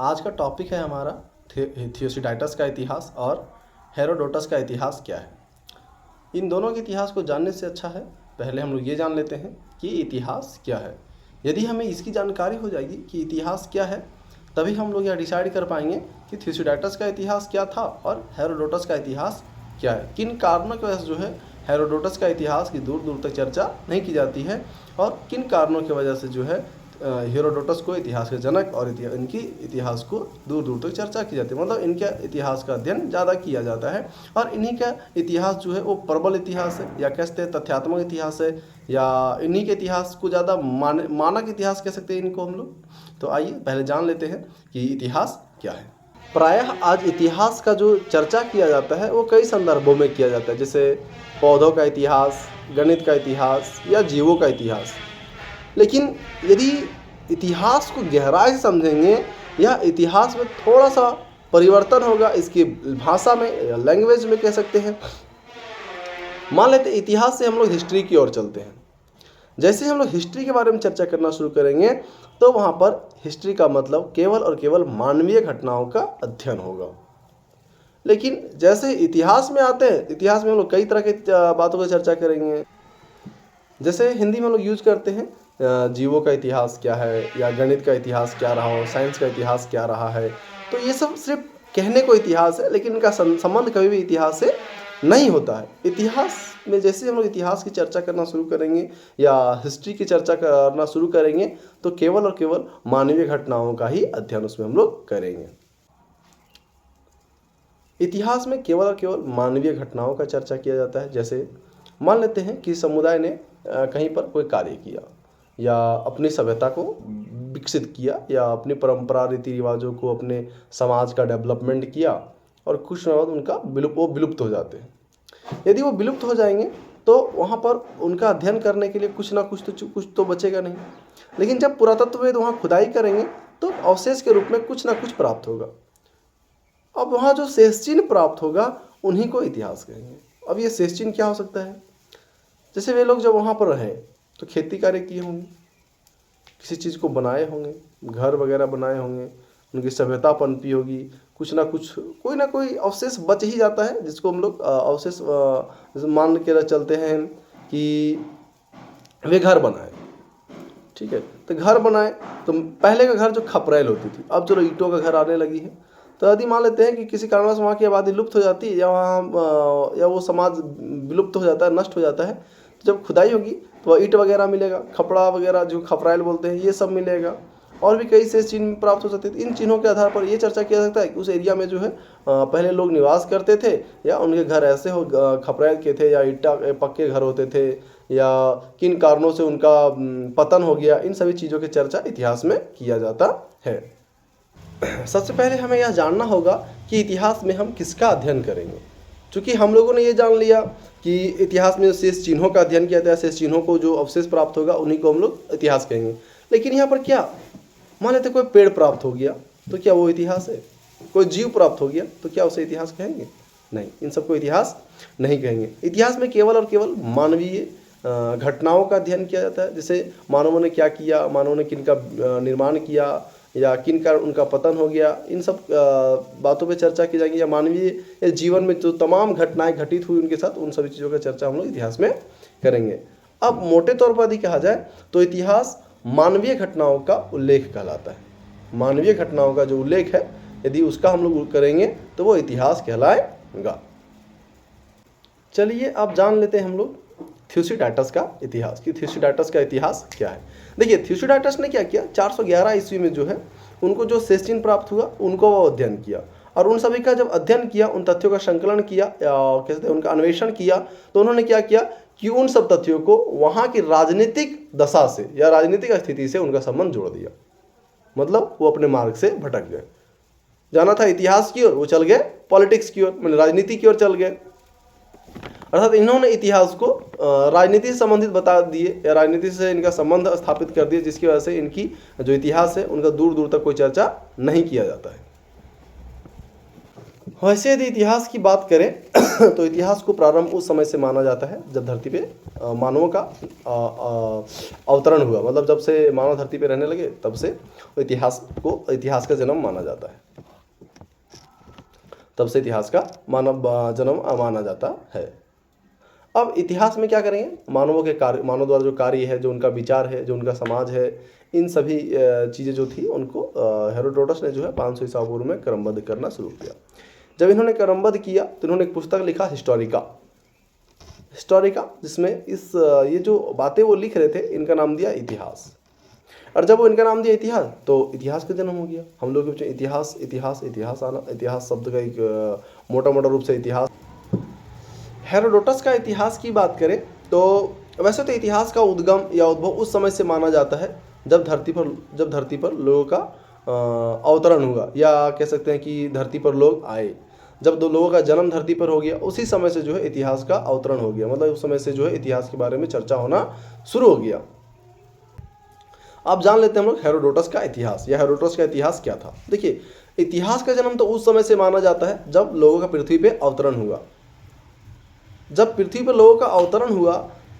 आज का टॉपिक है हमारा थियोसिडाइटस का इतिहास और हेरोडोटस का इतिहास क्या है। इन दोनों के इतिहास को जानने से अच्छा है पहले हम लोग ये जान लेते हैं कि इतिहास क्या है। यदि हमें इसकी जानकारी हो जाएगी कि इतिहास क्या है, तभी हम लोग यह डिसाइड कर पाएंगे कि थियोसिडाइटस का इतिहास क्या था और हेरोडोटस का इतिहास क्या है। किन कारणों की वजह से जो है हेरोडोटस का इतिहास की दूर दूर तक चर्चा नहीं की जाती है और किन कारणों की वजह से जो है हेरोडोटस को इतिहास के जनक और इनकी इतिहास को दूर दूर तक चर्चा की जाती है। मतलब इनके इतिहास का अध्ययन ज़्यादा किया जाता है और इन्हीं का इतिहास जो है वो प्रबल इतिहास है या कह सकते हैं तथ्यात्मक इतिहास है या इन्हीं के इतिहास को ज़्यादा मानक इतिहास कह सकते हैं इनको हम लोग। तो आइए पहले जान लेते हैं कि इतिहास क्या है। प्रायः आज इतिहास का जो चर्चा किया जाता है वो कई संदर्भों में किया जाता है, जैसे पौधों का इतिहास, गणित का इतिहास या जीवों का इतिहास। लेकिन यदि इतिहास को गहराई से समझेंगे या इतिहास में थोड़ा सा परिवर्तन होगा इसकी भाषा में या लैंग्वेज में कह सकते हैं। मान लेते इतिहास से हम लोग हिस्ट्री की ओर चलते हैं। जैसे हम लोग हिस्ट्री के बारे में चर्चा करना शुरू करेंगे तो वहाँ पर हिस्ट्री का मतलब केवल और केवल मानवीय घटनाओं का अध्ययन होगा। लेकिन जैसे इतिहास में आते हैं, इतिहास में हम लोग कई तरह की बातों की चर्चा करेंगे। जैसे हिंदी में हम लोग यूज करते हैं जीवों का इतिहास क्या है या गणित का इतिहास क्या रहा हो, साइंस का इतिहास क्या रहा है। तो ये सब सिर्फ कहने को इतिहास है, लेकिन इनका संबंध कभी भी इतिहास से नहीं होता है। इतिहास में जैसे हम लोग इतिहास की चर्चा करना शुरू करेंगे या हिस्ट्री की चर्चा करना शुरू करेंगे तो केवल और केवल मानवीय घटनाओं का ही अध्ययन उसमें हम लोग करेंगे। इतिहास में केवल और केवल मानवीय घटनाओं का चर्चा किया जाता है। जैसे मान लेते हैं कि समुदाय ने कहीं पर कोई कार्य किया या अपनी सभ्यता को विकसित किया या अपनी परंपरा रीति रिवाजों को अपने समाज का डेवलपमेंट किया और कुछ न उनका वो विलुप्त हो जाते हैं। यदि वो विलुप्त हो जाएंगे तो वहाँ पर उनका अध्ययन करने के लिए कुछ तो बचेगा नहीं। लेकिन जब पुरातत्वविद वहाँ खुदाई करेंगे तो अवशेष के रूप में कुछ ना कुछ प्राप्त होगा। अब वहाँ जो शेष चिन्ह प्राप्त होगा उन्हीं को इतिहास कहेंगे। अब ये शेष चिन्ह क्या हो सकता है? जैसे वे लोग जब वहाँ पर रहे तो खेती कार्य किए होंगे, किसी चीज़ को बनाए होंगे, घर वगैरह बनाए होंगे, उनकी सभ्यता पनपी होगी, कुछ ना कुछ कोई ना कोई अवशेष बच ही जाता है जिसको हम लोग अवशेष मान के चलते हैं कि वे घर बनाए। ठीक है, तो घर बनाए तो पहले का घर जो खपरेल होती थी, अब जो ईंटों का घर आने लगी है। तो यदि मान लेते हैं कि किसी कारणवश वहाँ की आबादी लुप्त हो जाती है या वो समाज विलुप्त हो जाता है, नष्ट हो जाता है, तो जब खुदाई होगी तो ईंट वगैरह मिलेगा, खपड़ा वगैरह जो खपराइल बोलते हैं ये सब मिलेगा और भी कई से चिन्ह प्राप्त हो सकते हैं। इन चिन्हों के आधार पर ये चर्चा किया सकता है कि उस एरिया में जो है पहले लोग निवास करते थे या उनके घर ऐसे हो खपराइल के थे या ईंटा पक्के घर होते थे या किन कारणों से उनका पतन हो गया। इन सभी चीज़ों की चर्चा इतिहास में किया जाता है। सबसे पहले हमें यह जानना होगा कि इतिहास में हम किसका अध्ययन करेंगे। चूँकि हम लोगों ने ये जान लिया कि इतिहास में शेष चिन्हों का अध्ययन किया जाता है, शेष चिन्हों को जो अवशेष प्राप्त होगा उन्हीं को हम लोग इतिहास कहेंगे। लेकिन यहाँ पर क्या मान लेते कोई पेड़ प्राप्त हो गया तो क्या वो इतिहास है? कोई जीव प्राप्त हो गया तो क्या उसे इतिहास कहेंगे? नहीं, इन सबको इतिहास नहीं कहेंगे। इतिहास में केवल और केवल मानवीय घटनाओं का अध्ययन किया जाता है। जैसे मानवों ने क्या किया, मानवों ने किन का निर्माण किया या किन का उनका पतन हो गया, इन सब बातों पे चर्चा की जाएगी। या मानवीय जीवन में जो तमाम घटनाएं घटित हुई उनके साथ, उन सभी चीज़ों का चर्चा हम लोग इतिहास में करेंगे। अब मोटे तौर पर यदि कहा जाए तो इतिहास मानवीय घटनाओं का उल्लेख कहलाता है। मानवीय घटनाओं का जो उल्लेख है यदि उसका हम लोग करेंगे तो वो इतिहास कहलाएगा। चलिए अब जान लेते हैं हम लोग थियोसिडाइटस का इतिहास कि थियोसिडाइटस का इतिहास क्या है। देखिए थियोसिडाइटस ने क्या किया, 411 ईस्वी में जो है उनको जो शेष चिन्ह प्राप्त हुआ उनको वो अध्ययन किया और उन सभी का जब अध्ययन किया, उन तथ्यों का संकलन किया या कहते हैं उनका अन्वेषण किया, तो उन्होंने क्या किया कि उन सब तथ्यों को वहाँ की राजनीतिक दशा से या राजनीतिक स्थिति से उनका संबंध जोड़ दिया। मतलब वो अपने मार्ग से भटक गए। जाना था इतिहास की ओर, वो चल गए पॉलिटिक्स की ओर, मतलब राजनीति की ओर चल गए। अर्थात इन्होंने इतिहास को राजनीति से संबंधित बता दिए या राजनीति से इनका संबंध स्थापित कर दिए, जिसकी वजह से इनकी जो इतिहास है उनका दूर दूर तक कोई चर्चा नहीं किया जाता है। वैसे यदि इतिहास की बात करें तो इतिहास को प्रारंभ उस समय से माना जाता है जब धरती पे मानवों का अवतरण हुआ। मतलब जब से मानव धरती पे रहने लगे तब से इतिहास का जन्म माना जाता है। तब से इतिहास का जन्म माना जाता है। अब इतिहास में क्या करेंगे, मानवों द्वारा जो कार्य है, जो उनका विचार है, जो उनका समाज है, इन सभी चीज़ें जो थी उनको हेरोडोटस ने जो है 500 ईसा पूर्व में क्रमबद्ध करना शुरू किया। जब इन्होंने क्रमबद्ध किया तो इन्होंने एक पुस्तक लिखा हिस्टोरिका, जिसमें ये जो बातें वो लिख रहे थे इनका नाम दिया इतिहास। और जब वो इनका नाम दिया इतिहास तो इतिहास का जन्म हो गया। हम लोग के बीच इतिहास आना, इतिहास शब्द का एक मोटा रूप से इतिहास। हेरोडोटस का इतिहास की बात करें तो वैसे तो इतिहास का उद्गम या उद्भव उस समय से माना जाता है जब धरती पर लोगों का अवतरण हुआ, या कह सकते हैं कि धरती पर लोग आए। जब दो लोगों का जन्म धरती पर हो गया उसी समय से जो है इतिहास का अवतरण हो गया। मतलब उस समय से जो है इतिहास के बारे में चर्चा होना शुरू हो गया। अब जान लेते हैं हम लोग हेरोडोटस का इतिहास, या हेरोडोटस का इतिहास क्या था। देखिए, इतिहास का जन्म तो उस समय से माना जाता है जब लोगों का पृथ्वी पे अवतरण हुआ। जब पृथ्वी पर लोगों का अवतरण हुआ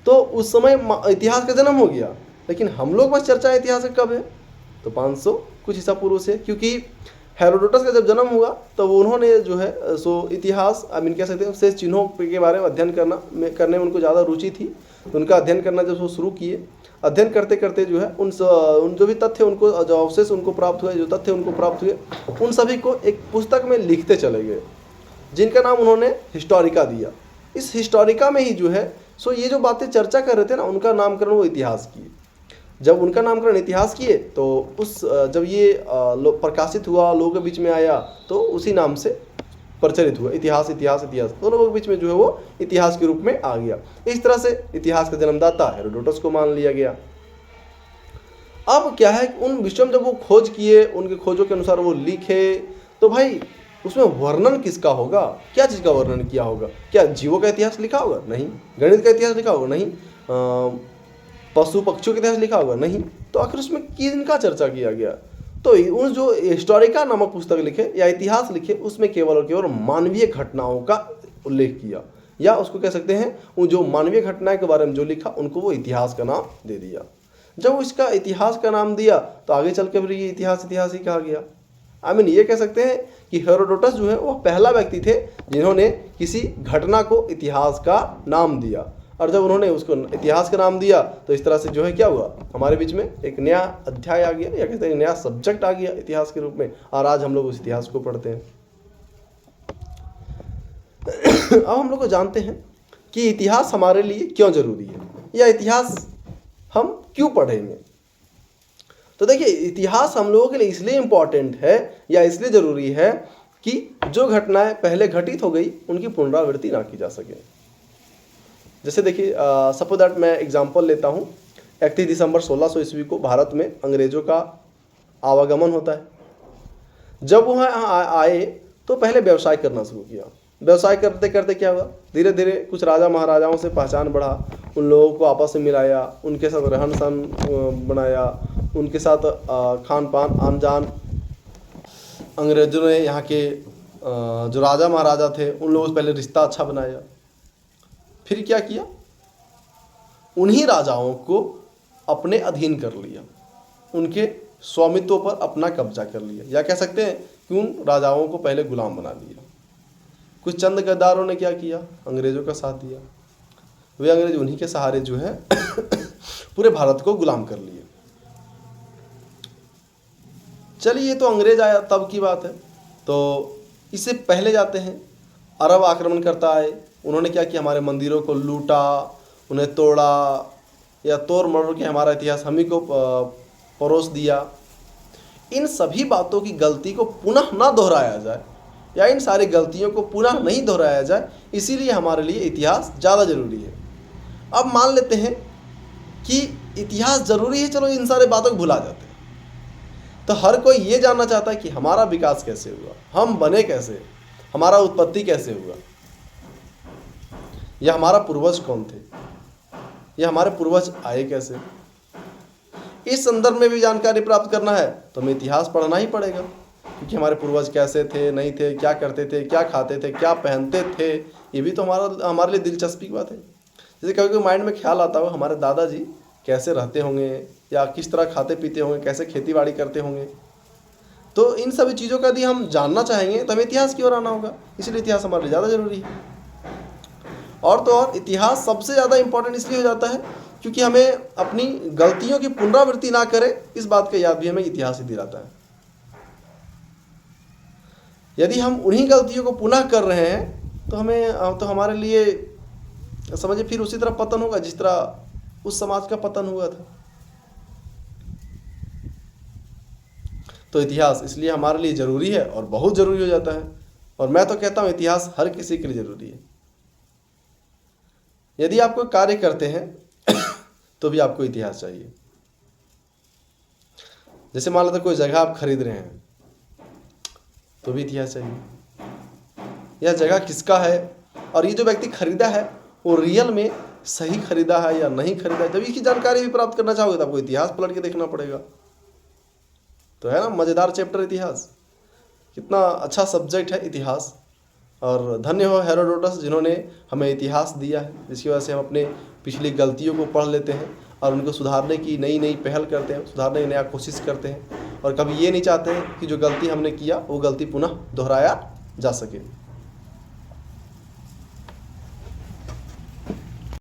तो उस समय इतिहास का जन्म हो गया। लेकिन हम लोग बस चर्चा इतिहास का कब है तो 500 कुछ ईसा पूर्व से, क्योंकि हेरोडोटस का जब जन्म हुआ तो उन्होंने जो है इतिहास कह सकते हैं शेष चिन्हों के बारे में अध्ययन करने में उनको ज़्यादा रुचि थी। तो उनका अध्ययन करना जब वो शुरू किए, अध्ययन करते करते जो है उन जो भी तथ्य उनको, जो अवशेष उनको प्राप्त हुए, जो तथ्य उनको प्राप्त हुए, उन सभी को एक पुस्तक में लिखते चले गए, जिनका नाम उन्होंने हिस्टोरिका दिया। इस हिस्टोरिका में ही जो है ये जो बातें चर्चा कर रहे थे ना, उनका नामकरण वो इतिहास किए। जब उनका नामकरण इतिहास किए तो जब ये प्रकाशित हुआ, लोगों के बीच में आया, तो उसी नाम से प्रचलित हुआ। इतिहास तो लोगों के बीच में जो है वो इतिहास के रूप में आ गया। इस तरह से इतिहास का जन्मदाता हेरोडोटस को मान लिया गया। अब क्या है, उन विषयों में जब वो खोज किए, उनके खोजों के अनुसार वो लिखे, तो भाई उसमें वर्णन किसका होगा, क्या चीज़ का वर्णन किया होगा? क्या जीवों का इतिहास लिखा होगा? नहीं। गणित का इतिहास लिखा होगा? नहीं। पशु पक्षियों का इतिहास लिखा होगा? नहीं। तो आखिर उसमें किनका चर्चा किया गया? तो उन जो हिस्टोरिका नामक पुस्तक लिखे या इतिहास लिखे, उसमें केवल और केवल मानवीय घटनाओं का उल्लेख किया, या उसको कह सकते हैं वो जो मानवीय घटनाएं के बारे में जो लिखा उनको वो इतिहास का नाम दे दिया। जब इसका इतिहास का नाम दिया तो आगे चल के फिर ये इतिहास ही कहा गया। ये कह सकते हैं कि हेरोडोटस जो है वो पहला व्यक्ति थे जिन्होंने किसी घटना को इतिहास का नाम दिया। और जब उन्होंने उसको इतिहास का नाम दिया तो इस तरह से जो है क्या हुआ, हमारे बीच में एक नया अध्याय आ गया, या कहते हैं नया सब्जेक्ट आ गया इतिहास के रूप में, और आज हम लोग उस इतिहास को पढ़ते हैं। अब हम लोग को जानते हैं कि इतिहास हमारे लिए क्यों जरूरी है, या इतिहास हम क्यों पढ़ेंगे। तो देखिए, इतिहास हम लोगों के लिए इसलिए इम्पॉर्टेंट है या इसलिए ज़रूरी है कि जो घटनाएं पहले घटित हो गई उनकी पुनरावृत्ति ना की जा सके। जैसे देखिए, सपोज दैट मैं एग्जांपल लेता हूँ। 31 दिसंबर 1600 ईस्वी को भारत में अंग्रेज़ों का आवागमन होता है। जब वह आए तो पहले व्यवसाय करना शुरू किया। व्यवसाय करते करते क्या हुआ, धीरे धीरे कुछ राजा महाराजाओं से पहचान बढ़ा, उन लोगों को आपस में मिलाया, उनके साथ रहन सहन बनाया, उनके साथ खान पान आन जान। अंग्रेज़ों ने यहाँ के जो राजा महाराजा थे उन लोगों से पहले रिश्ता अच्छा बनाया। फिर क्या किया, उन्हीं राजाओं को अपने अधीन कर लिया, उनके स्वामित्व पर अपना कब्जा कर लिया, या कह सकते हैं कि उन राजाओं को पहले गुलाम बना लिया। कुछ चंद गद्दारों ने क्या किया, अंग्रेज़ों का साथ दिया। वे अंग्रेज उन्हीं के सहारे जो है पूरे भारत को गुलाम कर लिए। चलिए, ये तो अंग्रेज आया तब की बात है। तो इससे पहले जाते हैं, अरब आक्रमणकर्ता आए, उन्होंने क्या किया, हमारे मंदिरों को लूटा, उन्हें तोड़ा, या तोड़ मरोड़ के हमारा इतिहास हम ही को परोस दिया। इन सभी बातों की गलती को पुनः ना दोहराया जाए, या इन सारी गलतियों को पुनः नहीं दोहराया जाए, इसीलिए हमारे लिए इतिहास ज़्यादा ज़रूरी है। अब मान लेते हैं कि इतिहास ज़रूरी है, चलो इन सारी बातों को भुला जाते हैं। तो हर कोई ये जानना चाहता है कि हमारा विकास कैसे हुआ, हम बने कैसे, हमारा उत्पत्ति कैसे हुआ, या हमारा पूर्वज कौन थे, या हमारे पूर्वज आए कैसे। इस संदर्भ में भी जानकारी प्राप्त करना है तो हमें इतिहास पढ़ना ही पड़ेगा, क्योंकि हमारे पूर्वज कैसे थे, नहीं थे, क्या करते थे, क्या खाते थे, क्या पहनते थे, ये भी तो हमारे लिए दिलचस्पी की बात है। जैसे कभी कभी माइंड में ख्याल आता हो हमारे दादाजी कैसे रहते होंगे, या किस तरह खाते पीते होंगे, कैसे खेती बाड़ी करते होंगे। तो इन सभी चीज़ों का यदि हम जानना चाहेंगे तो हमें इतिहास की ओर आना होगा, इसलिए इतिहास हमारे लिए ज़्यादा जरूरी है। और तो और इतिहास सबसे ज़्यादा इम्पोर्टेंट इसलिए हो जाता है क्योंकि हमें अपनी गलतियों की पुनरावृत्ति ना करें, इस बात का याद भी हमें इतिहास ही दिलाता है। यदि हम उन्हीं गलतियों को पुनः कर रहे हैं तो हमारे लिए समझिए फिर उसी तरह पतन होगा जिस तरह उस समाज का पतन हुआ था। तो इतिहास इसलिए हमारे लिए ज़रूरी है और बहुत ज़रूरी हो जाता है। और मैं तो कहता हूँ इतिहास हर किसी के लिए ज़रूरी है। यदि आप कोई कार्य करते हैं तो भी आपको इतिहास चाहिए। जैसे मान लेते कोई जगह आप खरीद रहे हैं तो भी इतिहास चाहिए, यह जगह किसका है और ये जो व्यक्ति खरीदा है वो रियल में सही खरीदा है या नहीं खरीदा है। जब इसकी जानकारी भी प्राप्त करना चाहोगे तो आपको इतिहास पलट के देखना पड़ेगा। तो है ना मज़ेदार चैप्टर इतिहास, कितना अच्छा सब्जेक्ट है इतिहास। और धन्य हो हेरोडोटस जिन्होंने हमें इतिहास दिया है, जिसकी वजह से हम अपने पिछली गलतियों को पढ़ लेते हैं और उनको सुधारने की नई नई पहल करते हैं, सुधारने की नया कोशिश करते हैं, और कभी ये नहीं चाहते हैं कि जो गलती हमने किया वो गलती पुनः दोहराया जा सके।